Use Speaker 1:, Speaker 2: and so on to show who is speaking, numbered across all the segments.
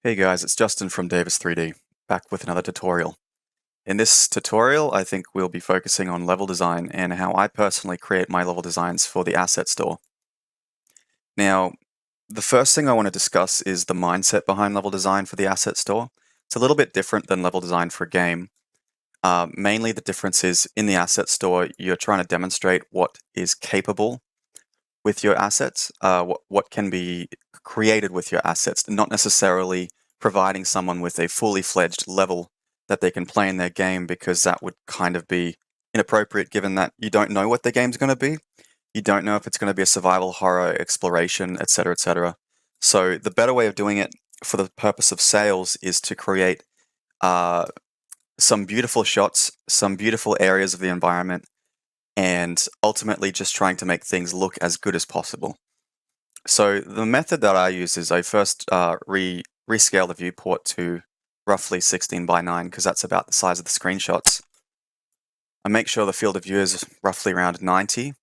Speaker 1: Hey guys, it's Justin from Davis 3D, back with another tutorial. In this tutorial, I think we'll be focusing on level design and how I personally create my level designs for the asset store. Now, the first thing I want to discuss is the mindset behind level design for the asset store. It's a little bit different than level design for a game. Mainly the difference is in the asset store, you're trying to demonstrate what is capable with your assets, what can be created with your assets, not necessarily providing someone with a fully fledged level that they can play in their game, because that would kind of be inappropriate given that you don't know what the game's going to be. You don't know if it's going to be a survival, horror, exploration, etc., etc. So the better way of doing it for the purpose of sales is to create uh, some beautiful shots, some beautiful areas of the environment, and ultimately just trying to make things look as good as possible. So the method that I use is I first rescale the viewport to roughly 16 by 9, because that's about the size of the screenshots. I make sure the field of view is roughly around 90,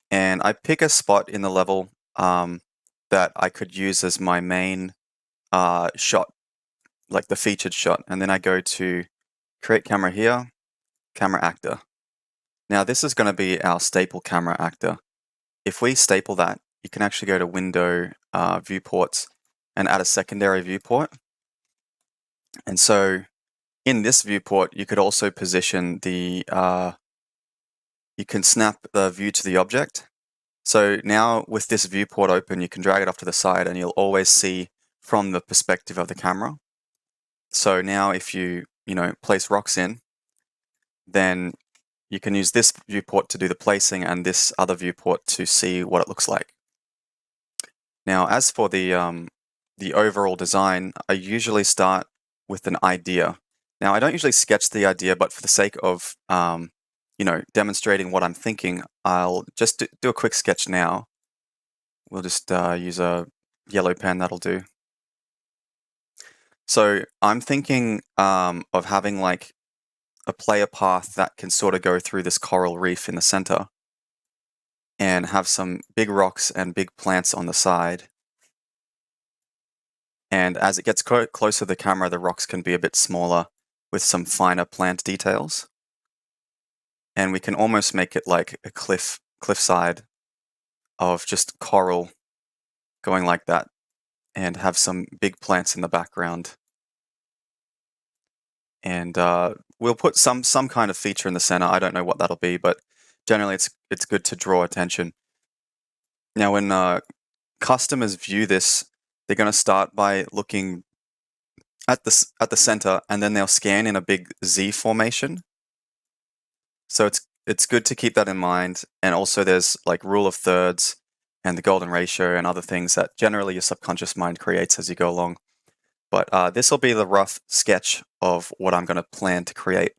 Speaker 1: and I pick a spot in the level that I could use as my main shot, like the featured shot, and then I go to create camera here, camera actor. Now this is going to be our staple camera actor. If we staple that, you can actually go to Window, Viewports, and add a secondary viewport. And so in this viewport, you could also position you can snap the view to the object. So now with this viewport open, you can drag it off to the side and you'll always see from the perspective of the camera. So now if you place rocks in, then you can use this viewport to do the placing and this other viewport to see what it looks like. Now, as for the overall design, I usually start with an idea. Now, I don't usually sketch the idea, but for the sake of demonstrating what I'm thinking, I'll just do a quick sketch now. We'll just use a yellow pen, that'll do. So I'm thinking of having like a player path that can sort of go through this coral reef in the center and have some big rocks and big plants on the side. And as it gets closer to the camera, the rocks can be a bit smaller with some finer plant details. And we can almost make it like a cliffside of just coral going like that, and have some big plants in the background. And we'll put some kind of feature in the center. I don't know what that'll be, but generally it's good to draw attention. Now, when customers view this, they're going to start by looking at the center, and then they'll scan in a big Z formation. So it's good to keep that in mind. And also there's like rule of thirds and the golden ratio and other things that generally your subconscious mind creates as you go along. But this will be the rough sketch of what I'm going to plan to create.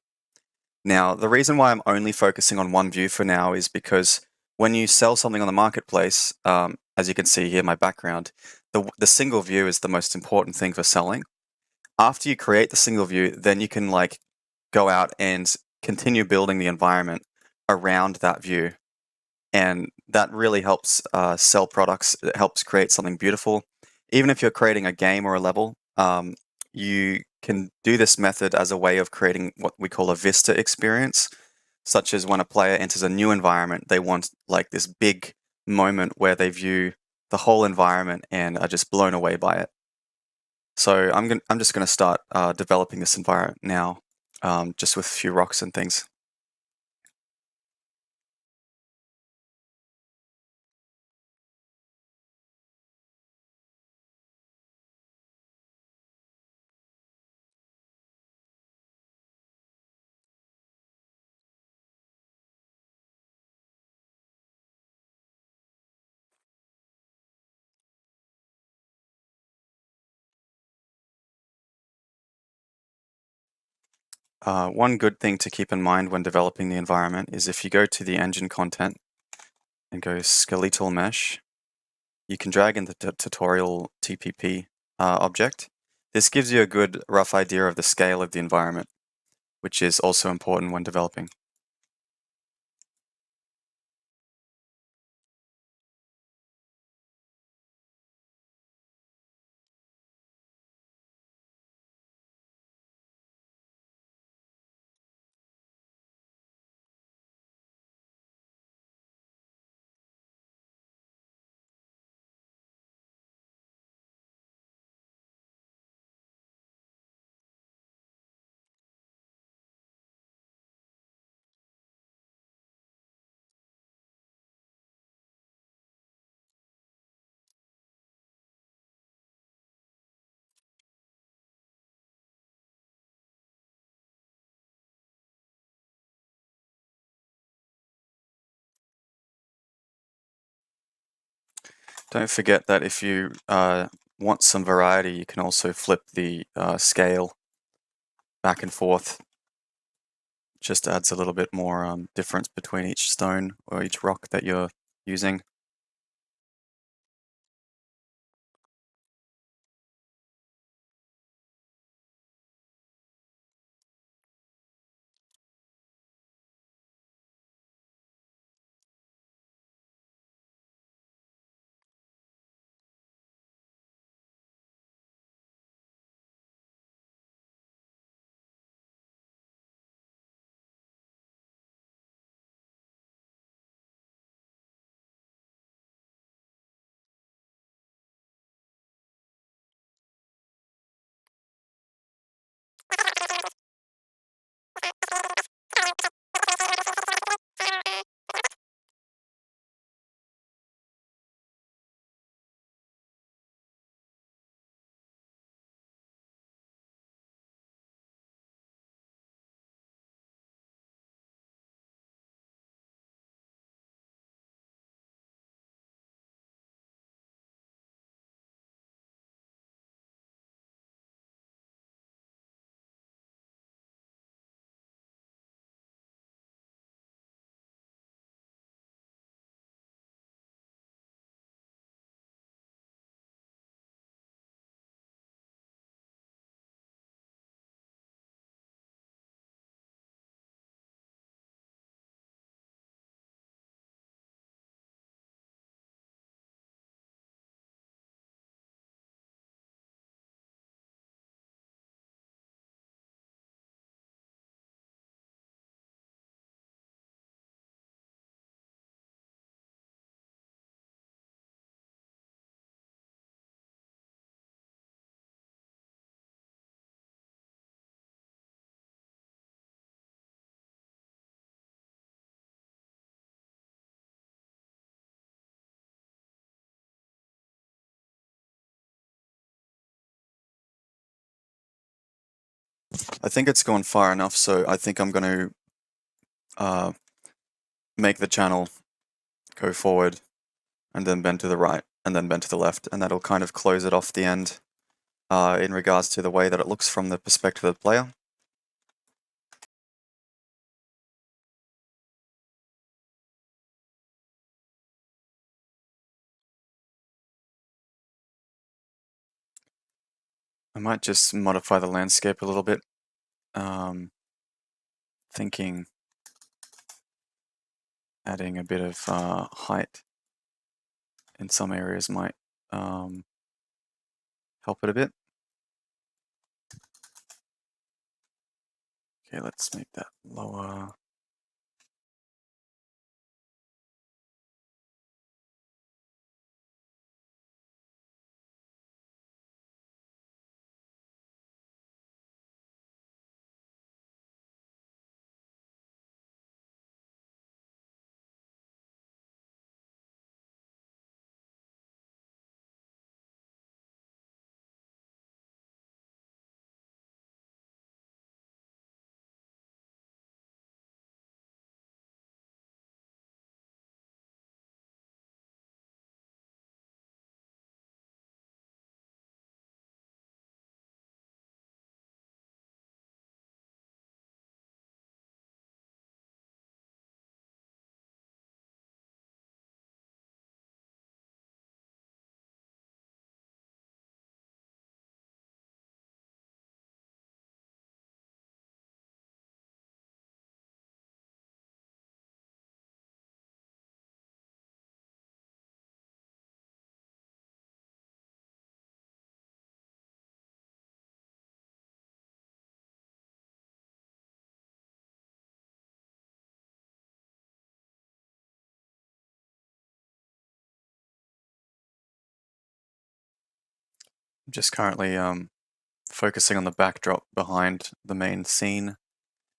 Speaker 1: Now, the reason why I'm only focusing on one view for now is because when you sell something on the marketplace, as you can see here, my background, the single view is the most important thing for selling. After you create the single view, then you can like go out and continue building the environment around that view. And that really helps sell products. It helps create something beautiful. Even if you're creating a game or a level, you can do this method as a way of creating what we call a vista experience, such as when a player enters a new environment, they want like this big moment where they view the whole environment and are just blown away by it. So I'm just going to start developing this environment now, just with a few rocks and things. One good thing to keep in mind when developing the environment is if you go to the engine content and go skeletal mesh, you can drag in the tutorial TPP object. This gives you a good rough idea of the scale of the environment, which is also important when developing. Don't forget that if you want some variety, you can also flip the scale back and forth. Just adds a little bit more difference between each stone or each rock that you're using. I think it's gone far enough, so I think I'm going to uh, make the channel go forward and then bend to the right and then bend to the left, and that'll kind of close it off the end in regards to the way that it looks from the perspective of the player. I might just modify the landscape a little bit. Thinking adding a bit of height in some areas might help it a bit. Okay, let's make that lower. I'm just currently focusing on the backdrop behind the main scene.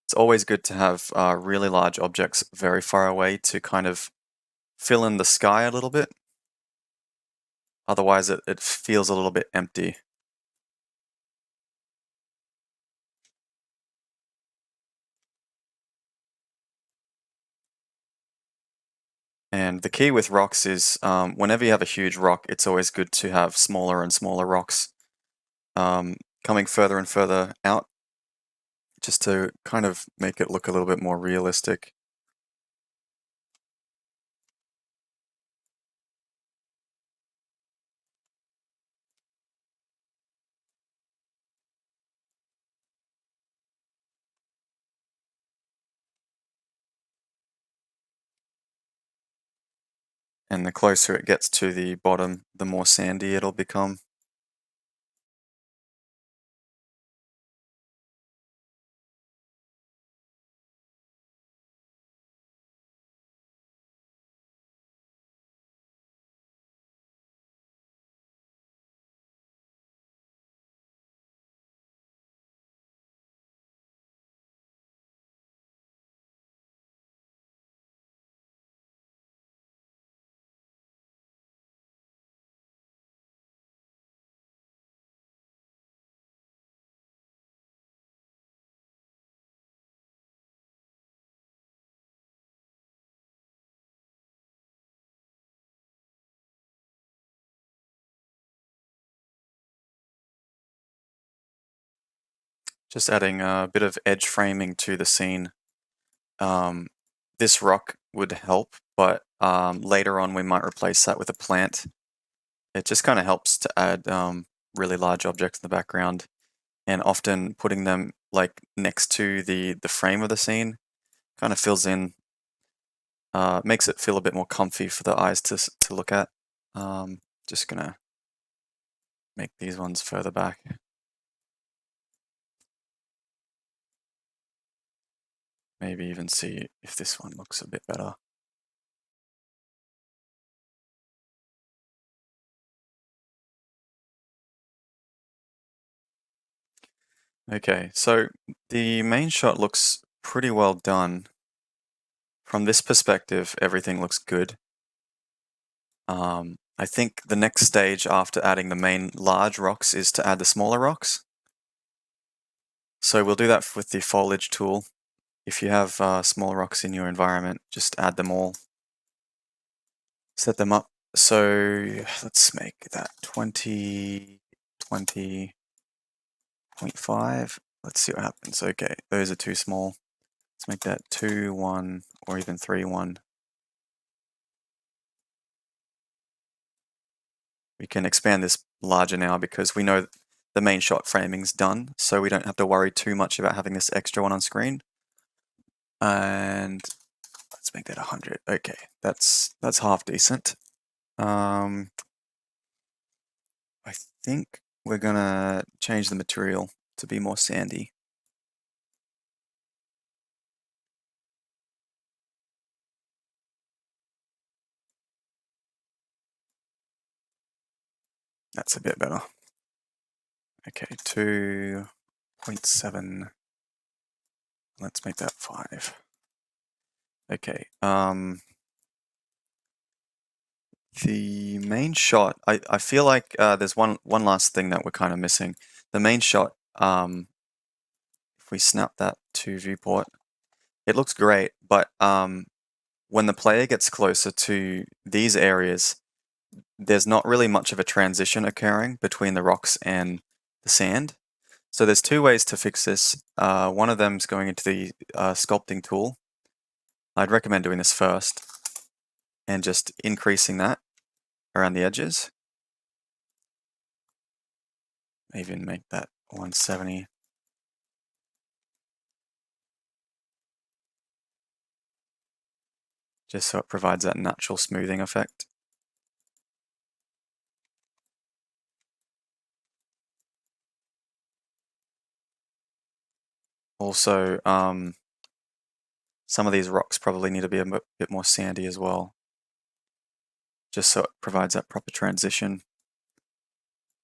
Speaker 1: It's always good to have really large objects very far away to kind of fill in the sky a little bit. Otherwise, it feels a little bit empty. And the key with rocks is whenever you have a huge rock, it's always good to have smaller and smaller rocks coming further and further out, just to kind of make it look a little bit more realistic. And the closer it gets to the bottom, the more sandy it'll become. Just adding a bit of edge framing to the scene. This rock would help, but later on we might replace that with a plant. It just kind of helps to add really large objects in the background, and often putting them like next to the frame of the scene kind of fills in, makes it feel a bit more comfy for the eyes to look at. Just gonna make these ones further back. Maybe even see if this one looks a bit better. Okay, so the main shot looks pretty well done. From this perspective, everything looks good. I think the next stage after adding the main large rocks is to add the smaller rocks. So we'll do that with the Foliage tool. If you have small rocks in your environment, just add them all. Set them up. So let's make that 20, 20.5. Let's see what happens. Okay, those are too small. Let's make that 2, 1, or even 3, 1. We can expand this larger now because we know the main shot framing's done, so we don't have to worry too much about having this extra one on screen. And let's make that 100. Okay, that's half decent. I think we're gonna change the material to be more sandy. That's a bit better. Okay, 2.7. Let's make that 5. Okay, the main shot, I feel like there's one last thing that we're kind of missing. The main shot, if we snap that to viewport, it looks great, but when the player gets closer to these areas, there's not really much of a transition occurring between the rocks and the sand. So there's two ways to fix this. One of them is going into the sculpting tool. I'd recommend doing this first and just increasing that around the edges. Even make that 170. Just so it provides that natural smoothing effect. Also, some of these rocks probably need to be a bit more sandy as well, just so it provides that proper transition.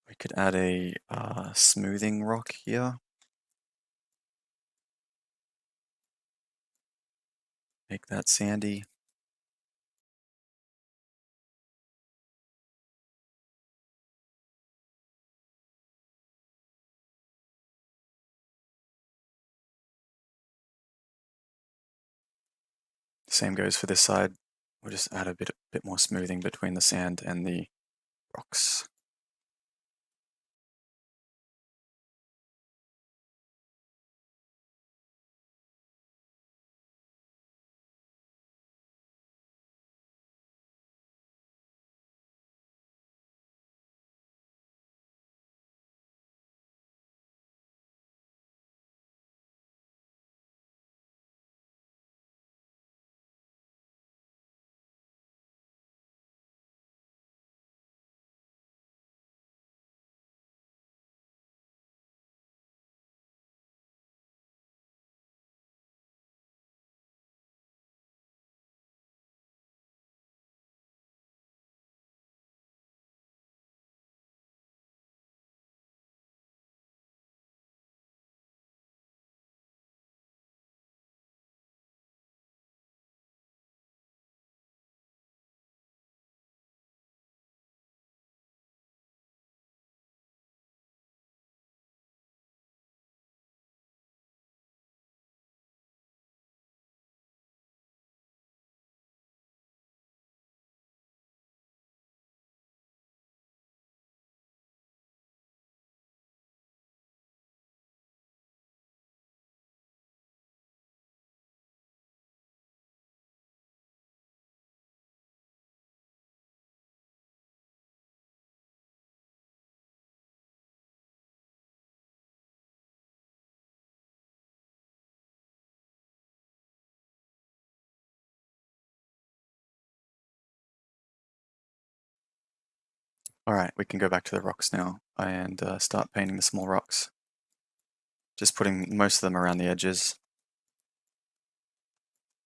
Speaker 1: We could add a smoothing rock here. Make that sandy. Same goes for this side. We'll just add a bit more smoothing between the sand and the rocks. Alright, we can go back to the rocks now and start painting the small rocks. Just putting most of them around the edges.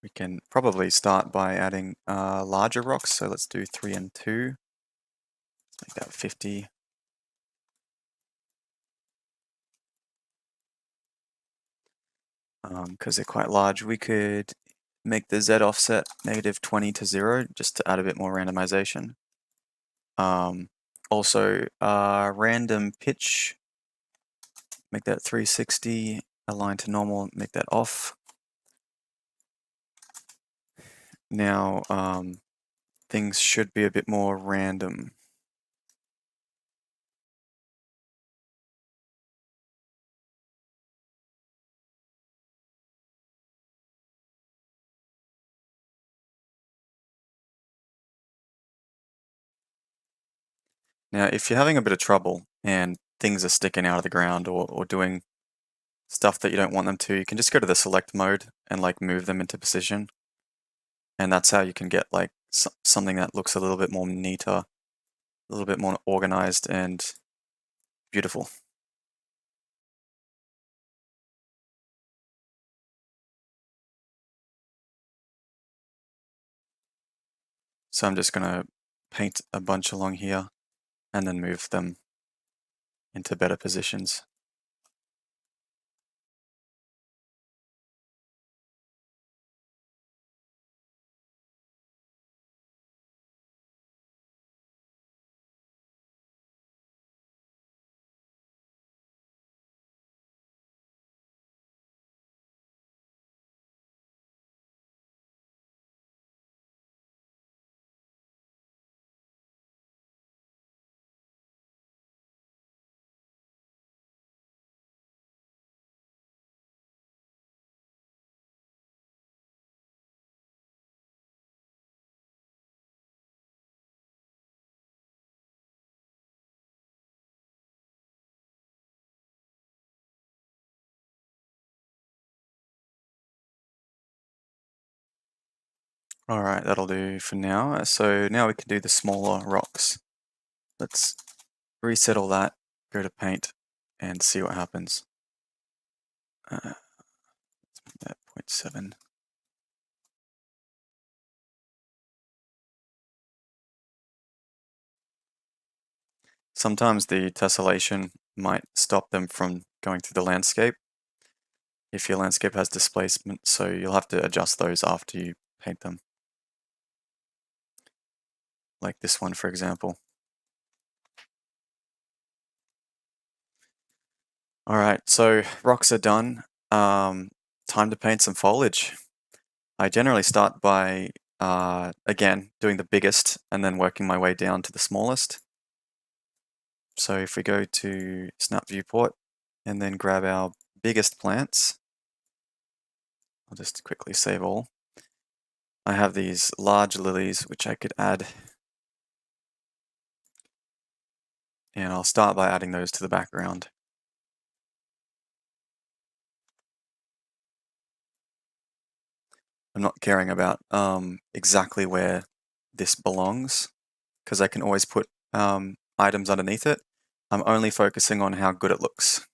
Speaker 1: We can probably start by adding larger rocks, so let's do 3 and 2. Let's make that 50. Because they're quite large, we could make the Z offset -20 to 0, just to add a bit more randomization. Also, random pitch, make that 360, align to normal, make that off. Now, things should be a bit more random. Now, if you're having a bit of trouble and things are sticking out of the ground or doing stuff that you don't want them to, you can just go to the select mode and like move them into position. And that's how you can get like something that looks a little bit more neater, a little bit more organized and beautiful. So I'm just going to paint a bunch along here and then move them into better positions. Alright, that'll do for now. So now we can do the smaller rocks. Let's reset all that, go to paint, and see what happens. Let's make that 0.7. Sometimes the tessellation might stop them from going through the landscape if your landscape has displacement, so you'll have to adjust those after you paint them. Like this one, for example. Alright, so rocks are done. Time to paint some foliage. I generally start by again, doing the biggest and then working my way down to the smallest. So if we go to Snap Viewport and then grab our biggest plants, I'll just quickly save all. I have these large lilies which I could add, and I'll start by adding those to the background. I'm not caring about exactly where this belongs, because I can always put items underneath it. I'm only focusing on how good it looks.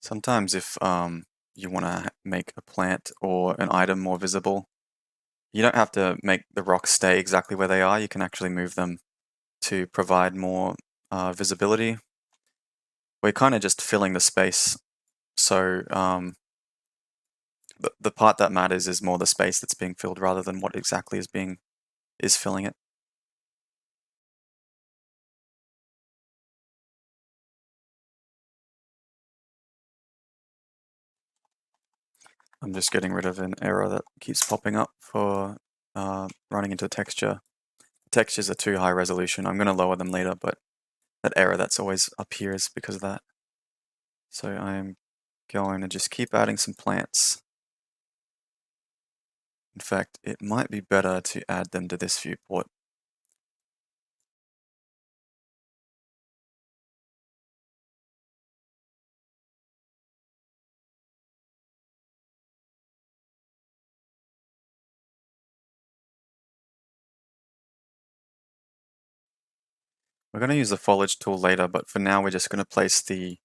Speaker 1: Sometimes if you want to make a plant or an item more visible, you don't have to make the rocks stay exactly where they are. You can actually move them to provide more visibility. We're kind of just filling the space. So the part that matters is more the space that's being filled rather than what exactly is filling it. I'm just getting rid of an error that keeps popping up for running into texture. Textures are too high resolution. I'm going to lower them later, but that error that's always up here is because of that. So I'm going to just keep adding some plants. In fact, it might be better to add them to this viewport. We're going to use the foliage tool later, but for now we're just going to place the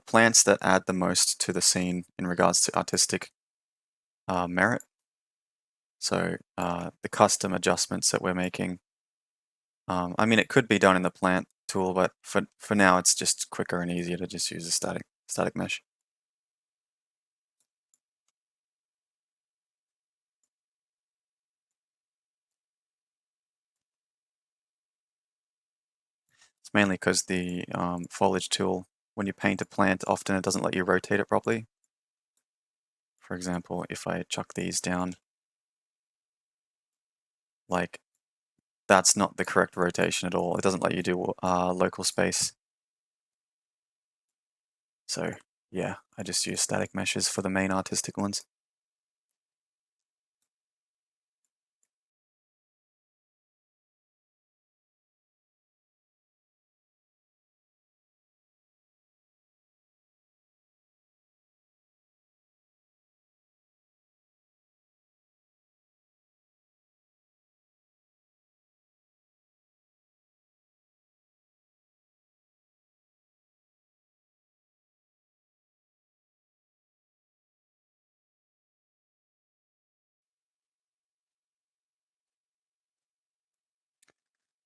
Speaker 1: plants that add the most to the scene in regards to artistic merit. So the custom adjustments that we're making. I mean, it could be done in the plant tool, but for now it's just quicker and easier to just use a static mesh. It's mainly because the foliage tool, when you paint a plant, often it doesn't let you rotate it properly. For example, if I chuck these down, like that's not the correct rotation at all. It doesn't let you do local space. So yeah, I just use static meshes for the main artistic ones.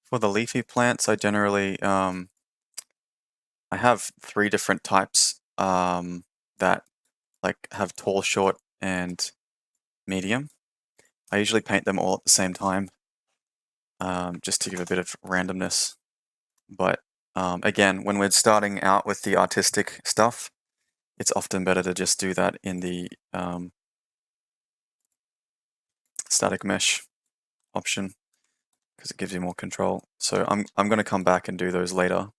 Speaker 1: For the leafy plants, I generally I have 3 different types that like have tall, short, and medium. I usually paint them all at the same time, just to give a bit of randomness. But again, when we're starting out with the artistic stuff, it's often better to just do that in the static mesh option because it gives you more control. So I'm going to come back and do those later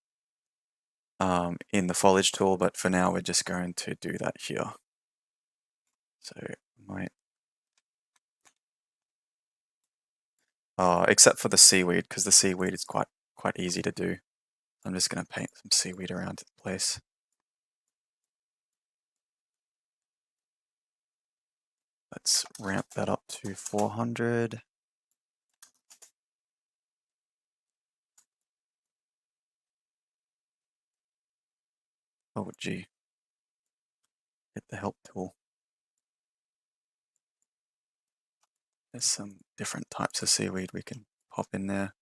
Speaker 1: in the foliage tool, but for now we're just going to do that here. So might except for the seaweed, because the seaweed is quite easy to do. I'm just going to paint some seaweed around the place. let's ramp that up to 400. Oh, gee. Hit the help tool. There's some different types of seaweed we can pop in there.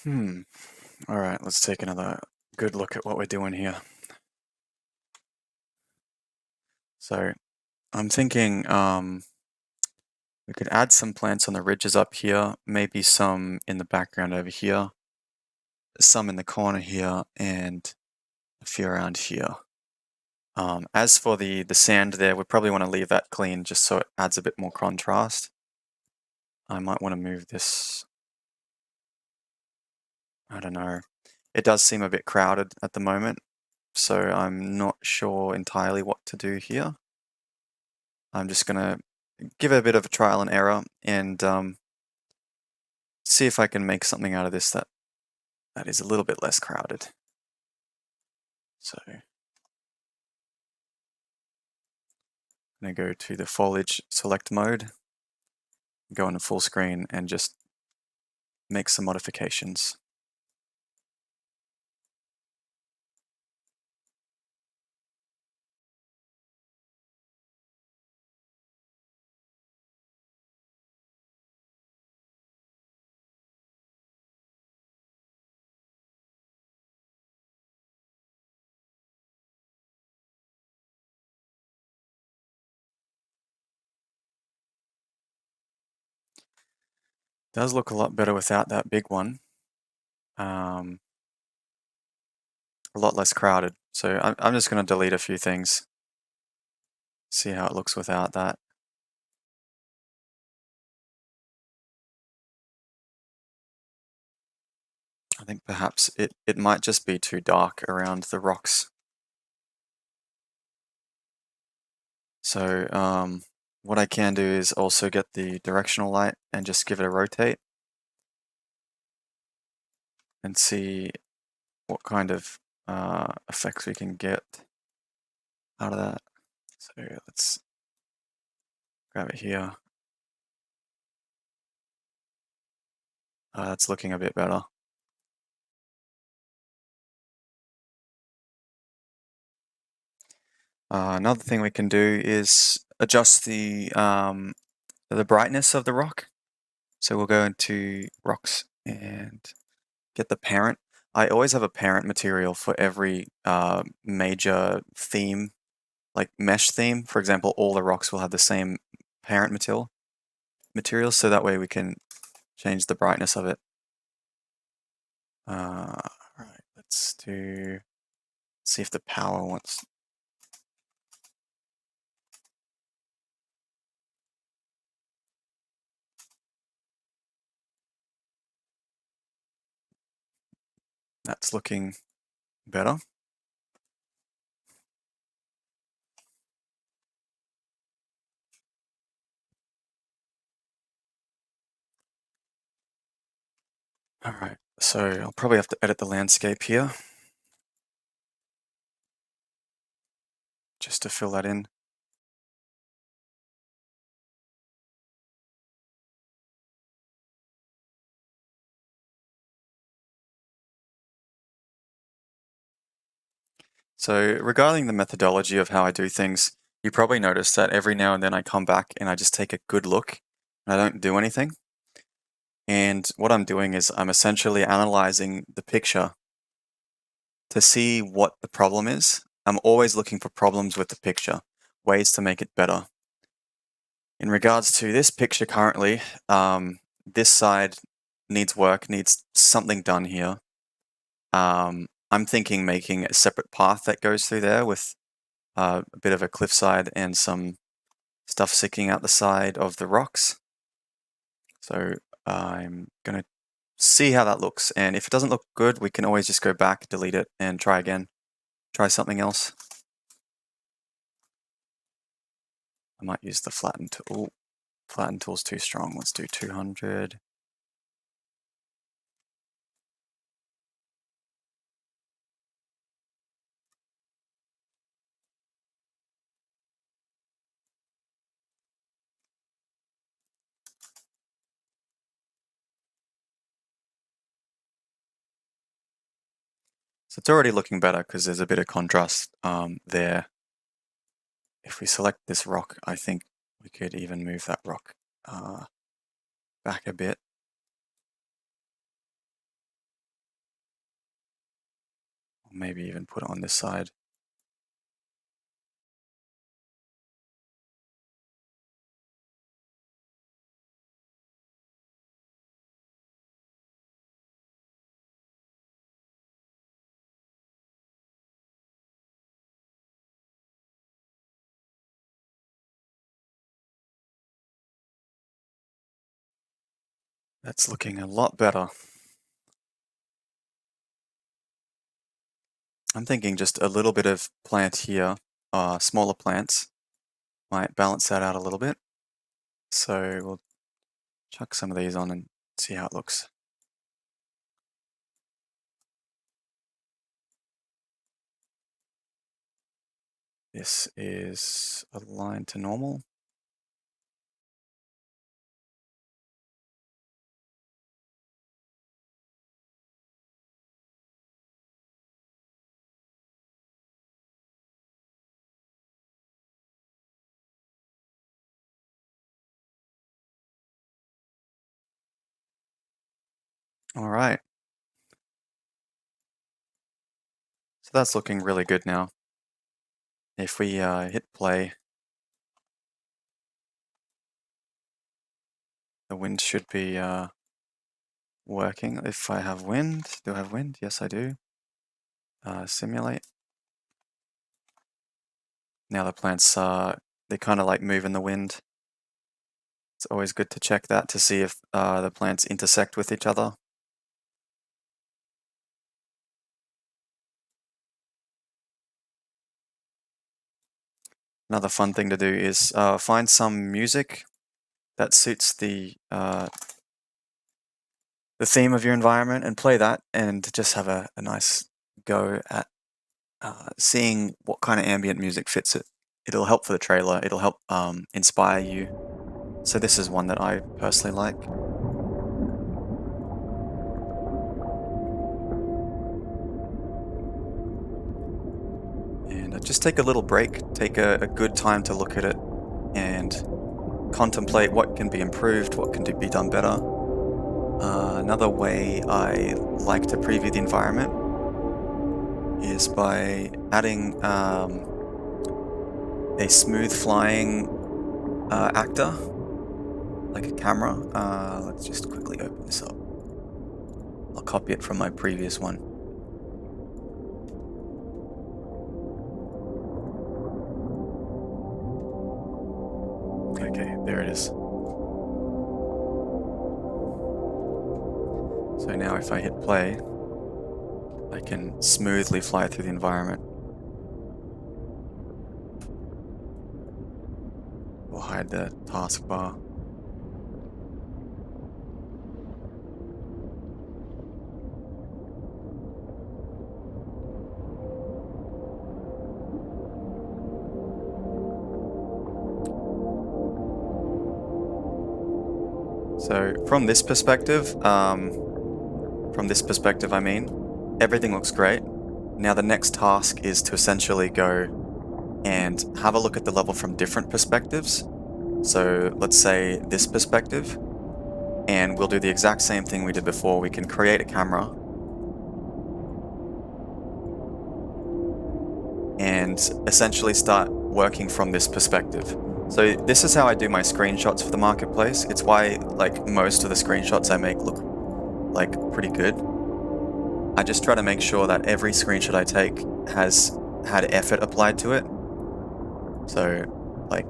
Speaker 1: All right, let's take another good look at what we're doing here. So I'm thinking we could add some plants on the ridges up here, maybe some in the background over here, some in the corner here, and a few around here. As for the sand there, we probably want to leave that clean just so it adds a bit more contrast. I might want to move this, I don't know. It does seem a bit crowded at the moment, so I'm not sure entirely what to do here. I'm just going to give it a bit of a trial and error and see if I can make something out of this that is a little bit less crowded. So I'm going to go to the foliage select mode, go into full screen and just make some modifications. Does look a lot better without that big one. A lot less crowded. So I'm just going to delete a few things. See how it looks without that. I think perhaps it might just be too dark around the rocks. So what I can do is also get the directional light and just give it a rotate and see what kind of effects we can get out of that. So let's grab it here. That's looking a bit better. Another thing we can do is adjust the brightness of the rock. So we'll go into rocks and get the parent. I always have a parent material for every major theme, like mesh theme. For example, all the rocks will have the same parent material, so that way we can change the brightness of it. Right, let's see if the power wants. That's looking better. All right, so I'll probably have to edit the landscape here just to fill that in. So regarding the methodology of how I do things, You probably noticed that every now and then I come back and I just take a good look and I don't do anything. And what I'm doing is I'm essentially analyzing the picture to see what the problem is. I'm always looking for problems with the picture, ways to make it better. In regards to this picture currently, this side needs work, needs something done here. I'm thinking making a separate path that goes through there with a bit of a cliffside and some stuff sticking out the side of the rocks. So I'm going to see how that looks. And if it doesn't look good, we can always just go back, delete it, and try again. Try something else. I might use the flatten tool. Ooh, flatten tool's too strong. Let's do 200. So it's already looking better because there's a bit of contrast there. If we select this rock, I think we could even move that rock back a bit. Or maybe even put it on this side. That's looking a lot better. I'm thinking just a little bit of plant here, smaller plants, might balance that out a little bit. So we'll chuck some of these on and see how it looks. This is aligned to normal. All right. So that's looking really good now. If we hit play, the wind should be working. If I have wind, do I have wind? Yes, I do. Simulate. Now the plants, they kind of like move in the wind. It's always good to check that to see if the plants intersect with each other. Another fun thing to do is find some music that suits the theme of your environment and play that, and just have a nice go at seeing what kind of ambient music fits it. It'll help for the trailer. It'll help inspire you. So this is one that I personally like. And just take a little break, take a good time to look at it and contemplate what can be improved, what can be done better. Another way I like to preview the environment is by adding a smooth flying actor, like a camera. Let's just quickly open this up. I'll copy it from my previous one. Okay, there it is. So now if I hit play, I can smoothly fly through the environment. We'll hide the taskbar. So from this perspective, I mean, everything looks great. Now the next task is to essentially go and have a look at the level from different perspectives. So let's say this perspective, and we'll do the exact same thing we did before. We can create a camera and essentially start working from this perspective. So this is how I do my screenshots for the marketplace. It's why like most of the screenshots I make look like pretty good. I just try to make sure that every screenshot I take has had effort applied to it. So like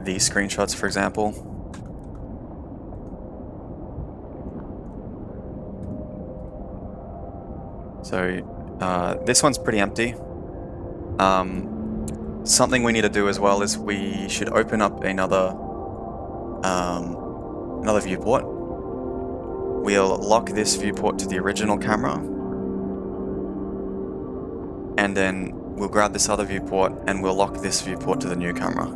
Speaker 1: these screenshots, for example. So this one's pretty empty. Something we need to do as well is we should open up another viewport. We'll lock this viewport to the original camera, and then we'll grab this other viewport and we'll lock this viewport to the new camera.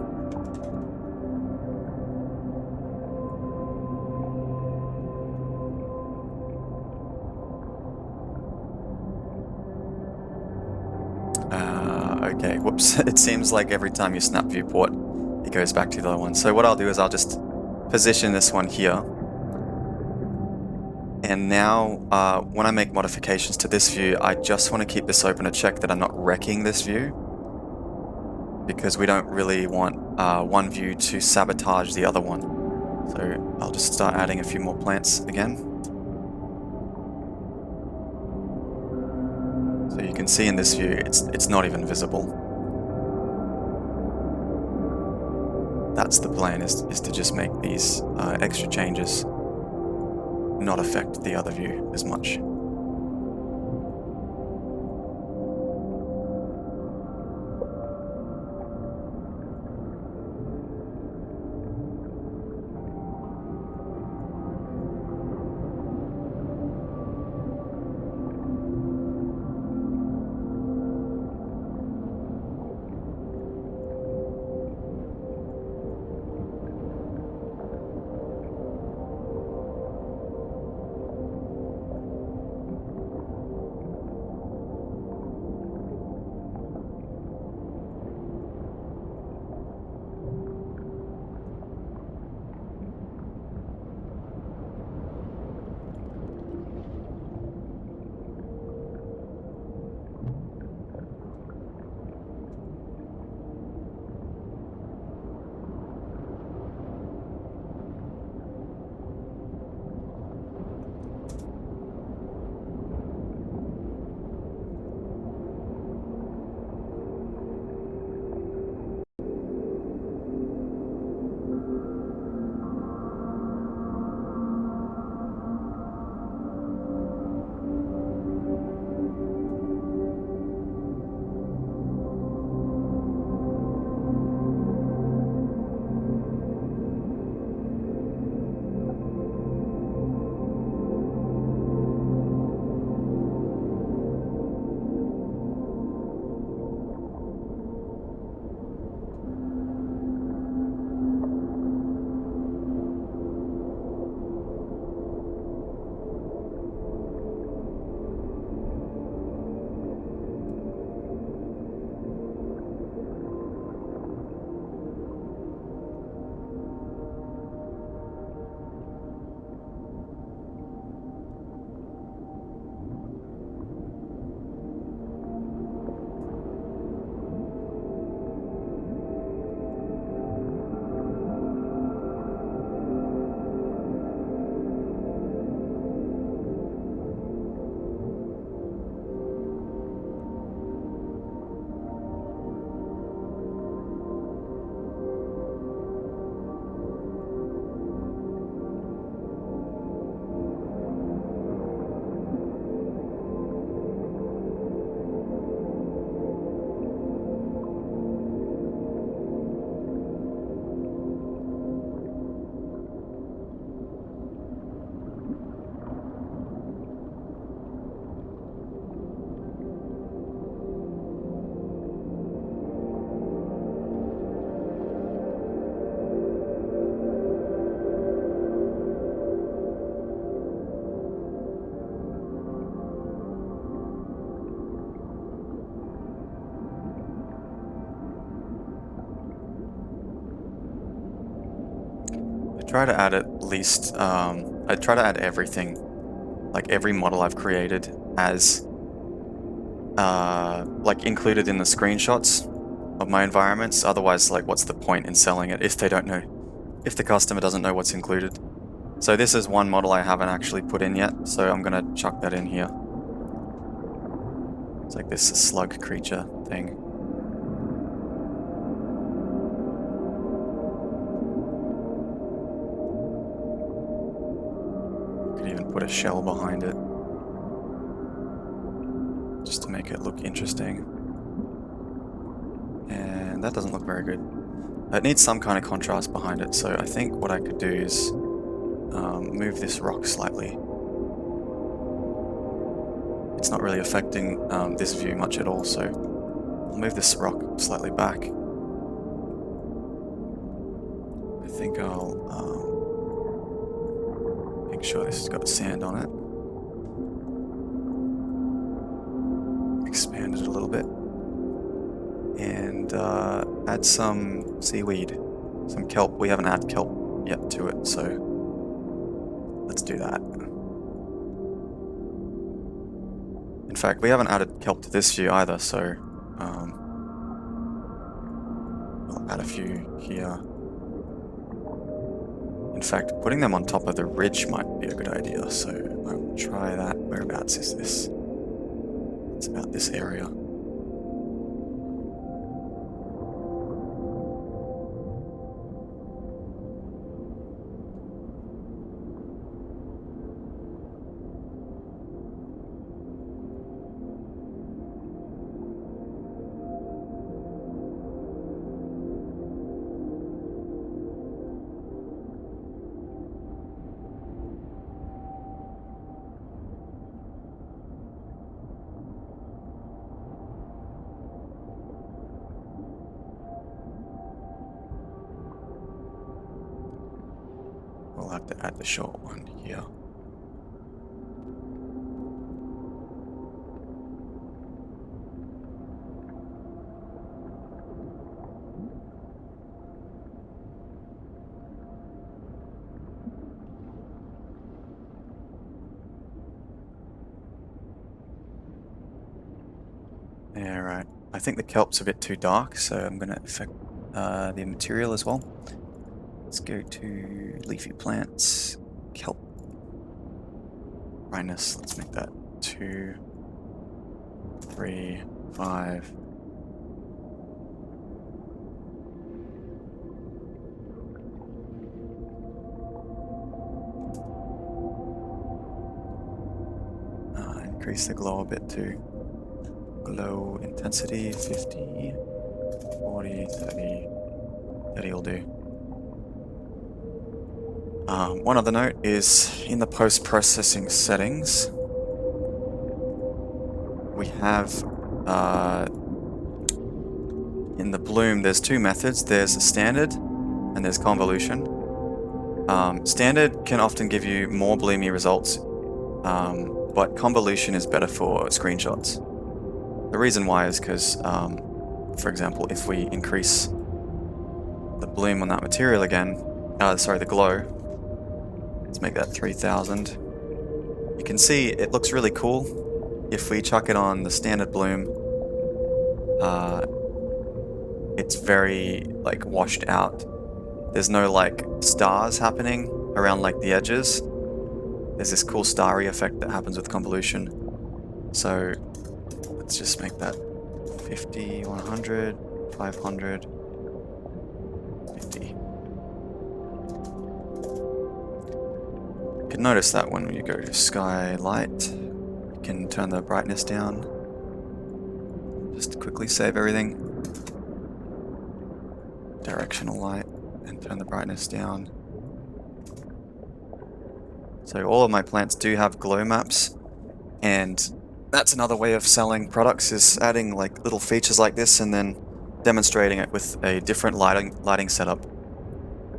Speaker 1: Okay, whoops. It seems like every time you snap viewport, it goes back to the other one. So what I'll do is I'll just position this one here. And now, when I make modifications to this view, I just want to keep this open to check that I'm not wrecking this view, because we don't really want one view to sabotage the other one. So I'll just start adding a few more plants again. So you can see in this view, it's not even visible. That's the plan, is to just make these extra changes not affect the other view as much. try to add at least, I try to add everything, like every model I've created as, like included in the screenshots of my environments. Otherwise, like what's the point in selling it if they don't know, if the customer doesn't know what's included. So this is one model I haven't actually put in yet, so I'm gonna chuck that in here. It's like this slug creature thing. Could even put a shell behind it, just to make it look interesting. And that doesn't look very good. It needs some kind of contrast behind it, so I think what I could do is move this rock slightly. It's not really affecting this view much at all, so I'll move this rock slightly back. I think I'll make sure this has got sand on it. Expand it a little bit. And add some seaweed, some kelp. We haven't added kelp yet to it, so let's do that. In fact, we haven't added kelp to this view either, so we'll add a few here. In fact, putting them on top of the ridge might be a good idea, so I'll try that. Whereabouts is this? It's about this area. We'll have to add the short one here. Yeah, right. I think the kelp's a bit too dark, so I'm going to affect the material as well. Let's go to leafy plants, kelp, brightness. Let's make that 2, 3, 5. Increase the glow a bit too. Glow intensity 50, 40, 30. 30 will do. One other note is in the post-processing settings, we have in the bloom there's two methods. There's standard and there's convolution. Standard can often give you more bloomy results, but convolution is better for screenshots. The reason why is because, for example, if we increase the bloom on that material again, sorry, the glow, let's make that 3000. You can see it looks really cool. If we chuck it on the standard bloom, it's very like washed out. There's no like stars happening around like the edges. There's this cool starry effect that happens with convolution. So let's just make that 50, 100, 500, 50. You can notice that when you go to skylight, you can turn the brightness down. Just to quickly save everything. Directional light, and turn the brightness down. So all of my plants do have glow maps, and that's another way of selling products, is adding like little features like this and then demonstrating it with a different lighting setup.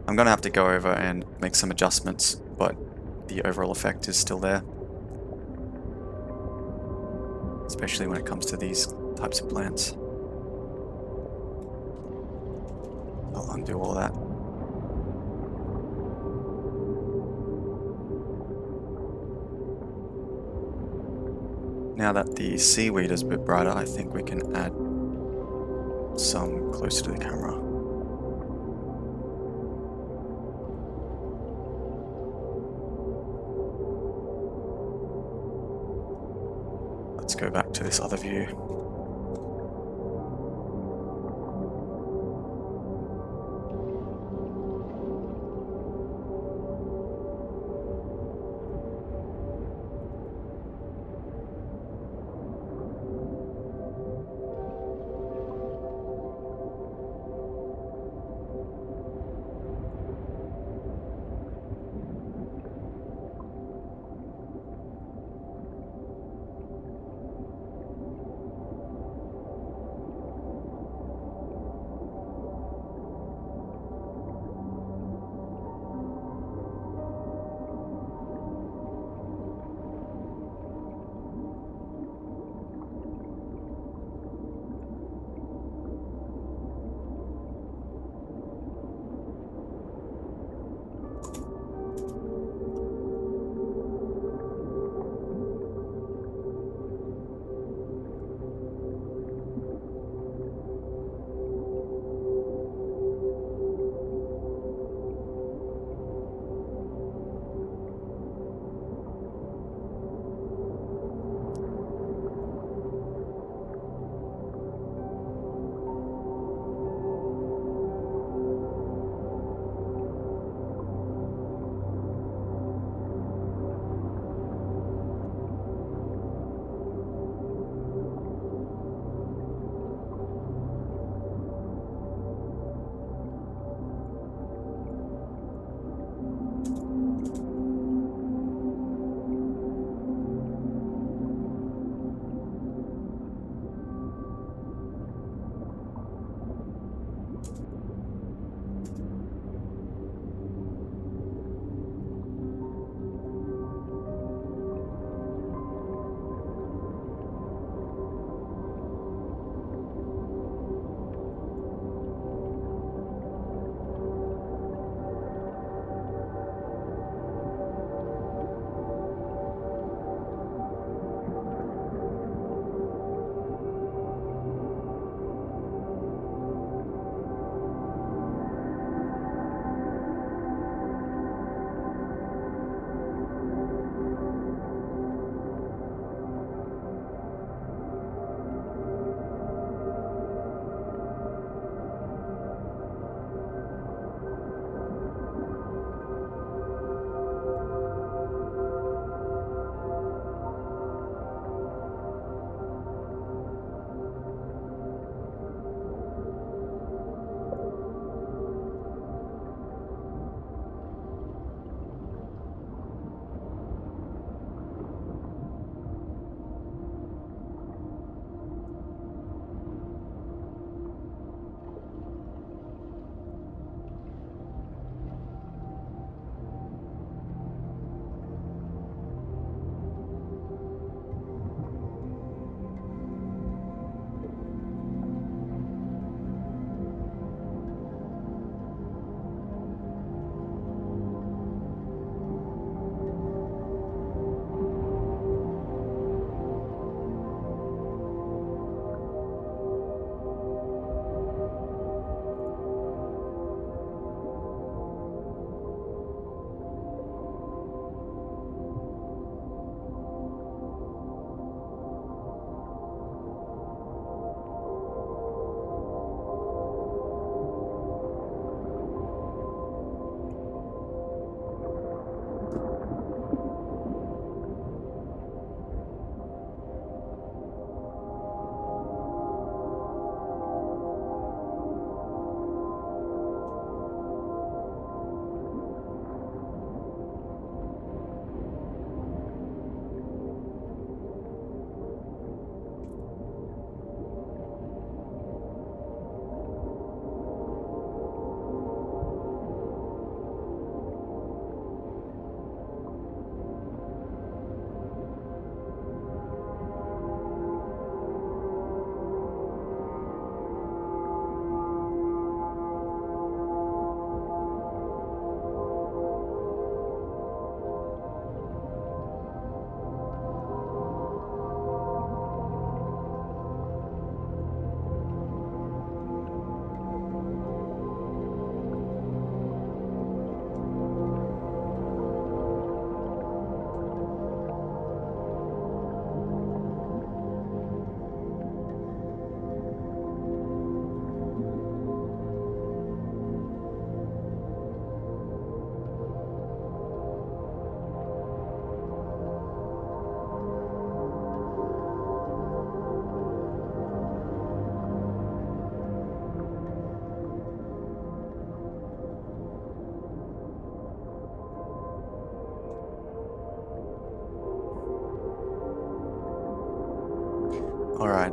Speaker 1: I'm gonna have to go over and make some adjustments, but the overall effect is still there. Especially when it comes to these types of plants. I'll undo all that. Now that the seaweed is a bit brighter, I think we can add some closer to the camera. Let's go back to this other view.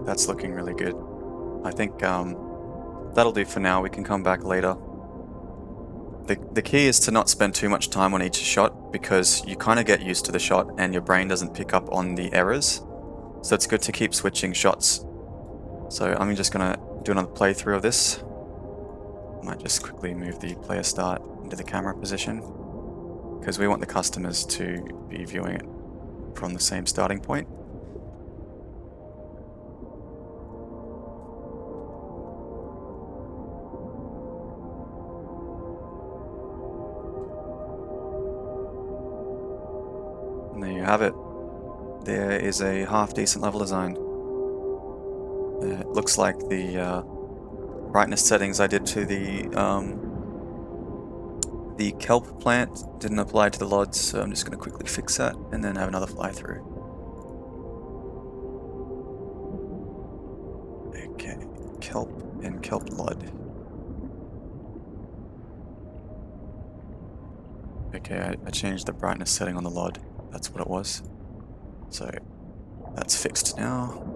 Speaker 1: that's looking really good. I think that'll do for now. We can come back later. The key is to not spend too much time on each shot, because you kind of get used to the shot and your brain doesn't pick up on the errors. So it's good to keep switching shots. So I'm just going to do another playthrough of this. I might just quickly move the player start into the camera position, because we want the customers to be viewing it from the same starting point. And there you have it. There is a half-decent level design. It looks like the brightness settings I did to the kelp plant didn't apply to the LODs, so I'm just going to quickly fix that and then have another fly through. Okay, kelp and kelp LOD. Okay, I changed the brightness setting on the LOD. That's what it was. So that's fixed now.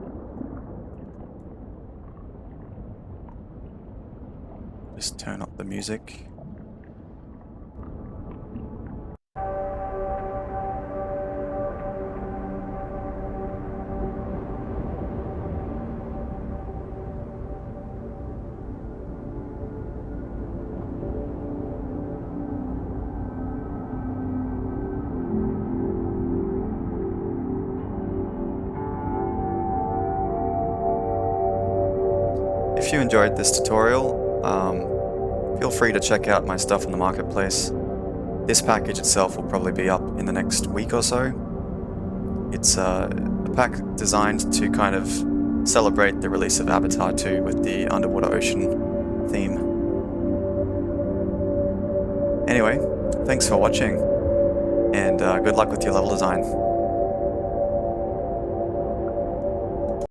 Speaker 1: Just turn up the music. If you enjoyed this tutorial, feel free to check out my stuff in the marketplace. This package itself will probably be up in the next week or so. It's a pack designed to kind of celebrate the release of Avatar 2 with the underwater ocean theme. Anyway, thanks for watching, and good luck with your level design.